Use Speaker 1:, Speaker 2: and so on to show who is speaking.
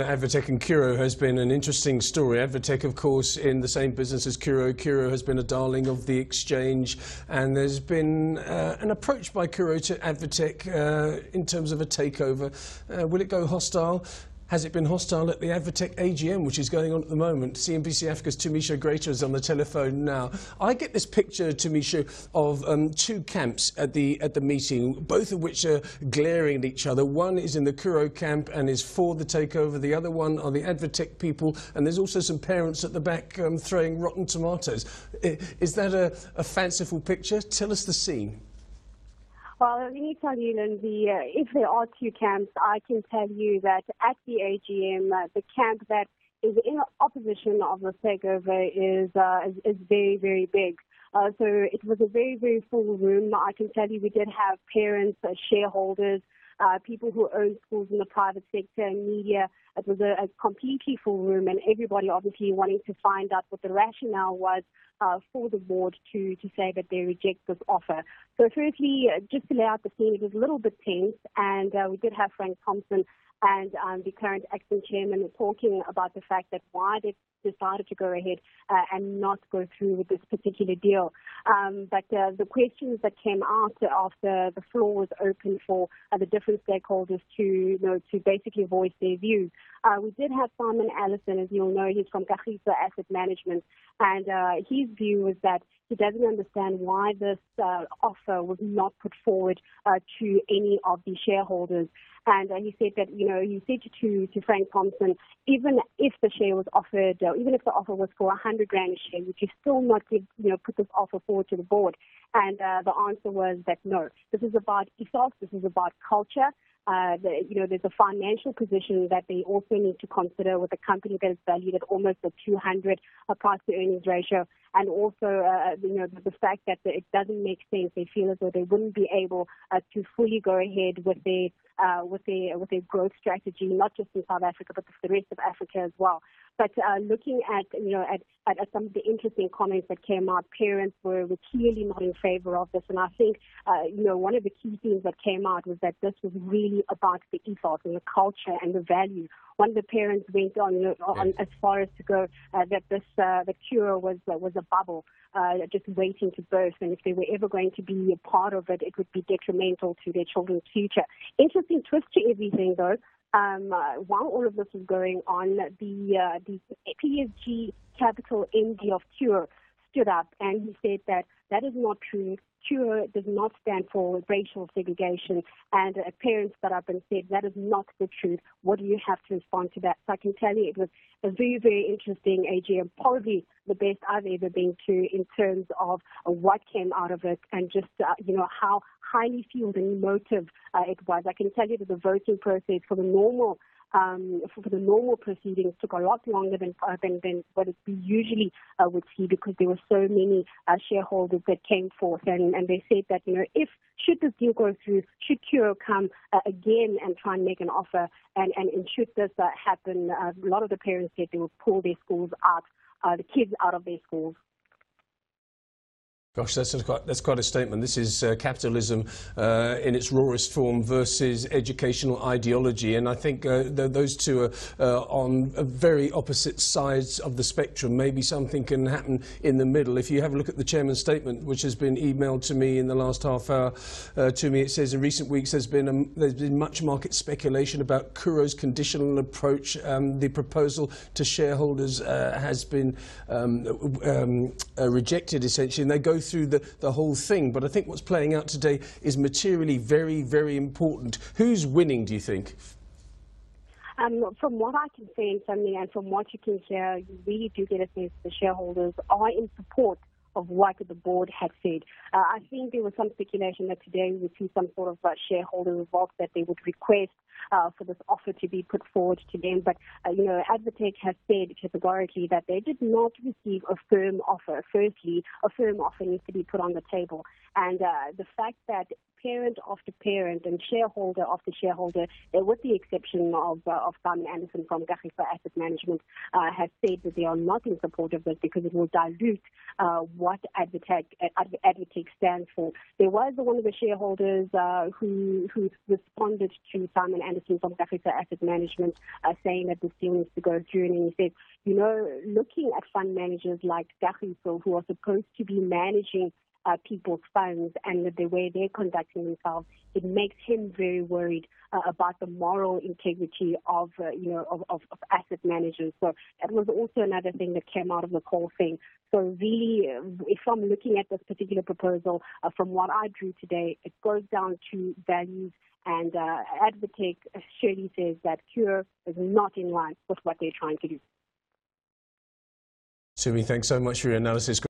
Speaker 1: Advtech and Curro has been an interesting story. Advtech, of course, in the same business as Curro. Curro has been a darling of the exchange, and there's been an approach by Curro to Advtech in terms of a takeover. Will it go hostile? Has it been hostile at the Advtech AGM, which is going on at the moment? CNBC Africa's Tumisho Grater is on the telephone now. I get this picture, Tumisho, of two camps at the meeting, both of which are glaring at each other. One is in the Curro camp and is for the takeover. The other one are the Advtech people, and there's also some parents at the back throwing rotten tomatoes. Is that a fanciful picture? Tell us the scene.
Speaker 2: Well, let me tell you, Lindsay, if there are two camps, I can tell you that at the AGM, the camp that is in opposition of the takeover is very, very big. So it was a very, very full room. I can tell you we did have parents, shareholders, people who own schools in the private sector and media. It was a completely full room, and everybody obviously wanting to find out what the rationale was for the board to say that they reject this offer. So firstly, just to lay out the scene, it was a little bit tense, and we did have Frank Thompson and the current acting chairman talking about the fact that why they decided to go ahead and not go through with this particular deal. But the questions that came out after the floor was open for the different stakeholders to basically voice their views. We did have Simon Allison, as you'll know, he's from Grater Asset Management, and his view was that he doesn't understand why this offer was not put forward to any of the shareholders. And he said that, he said to Frank Thompson, even if the share was offered, even if the offer was for 100 Rand a share, would you still not put this offer forward to the board? And the answer was that no, this is about ethos, this is about culture. There's a financial position that they also need to consider with a company that is valued at almost a 200 price-to-earnings ratio, and also the fact that it doesn't make sense. They feel as though they wouldn't be able to fully go ahead with their growth strategy, not just in South Africa but the rest of Africa as well. But looking at some of the interesting comments that came out, parents were clearly not in favor of this, and I think one of the key things that came out was that this was really about the ethos and the culture and the value. One of the parents went on as far as to go that the Curro was a bubble, just waiting to burst, and if they were ever going to be a part of it, it would be detrimental to their children's future. Interesting twist to everything, though. While all of this was going on, the PSG Capital MD of Curro stood up and he said that is not true. Curro does not stand for racial segregation, and parents stood up and said that is not the truth. What do you have to respond to that? So I can tell you it was a very, very interesting AGM, probably the best I've ever been to in terms of what came out of it and just how highly fueled and emotive it was. I can tell you that the voting process for the normal proceedings took a lot longer than what we usually would see, because there were so many shareholders that came forth, and they said that should this deal go through, should Curro come again and try and make an offer, and should this happen, a lot of the parents said they would pull their schools out, the kids out of their schools.
Speaker 1: Gosh, that's quite a statement. This is capitalism in its rawest form versus educational ideology, and I think those two are on very opposite sides of the spectrum. Maybe something can happen in the middle. If you have a look at the chairman's statement, which has been emailed to me in the last half hour, it says in recent weeks there's been much market speculation about Curro's conditional approach. The proposal to shareholders has been rejected, essentially, and they go through the whole thing. But I think what's playing out today is materially very, very important. Who's winning, do you think?
Speaker 2: From what I can sense, and from what you can hear, you really do get a sense the shareholders are in support of what the board had said. I think there was some speculation that today we would see some sort of shareholder revolt that they would request for this offer to be put forward to them. But, Advtech has said categorically that they did not receive a firm offer. Firstly, a firm offer needs to be put on the table. And the fact that parent after parent and shareholder after shareholder, with the exception of Simon Anderson from Grater Asset Management, has said that they are not in support of this because it will dilute what what Advtech stands for. There was one of the shareholders who responded to Simon Anderson from Grater Asset Management saying that this deal needs to go through, and he said, you know, looking at fund managers like Tumisho, who are supposed to be managing people's funds and the way they're conducting themselves, it makes him very worried about the moral integrity of asset managers. So that was also another thing that came out of the whole thing. So really, if I'm looking at this particular proposal, from what I drew today, it goes down to values, and Advtech surely says that Curro is not in line with what they're trying to do.
Speaker 1: Tumi, thanks so much for your analysis.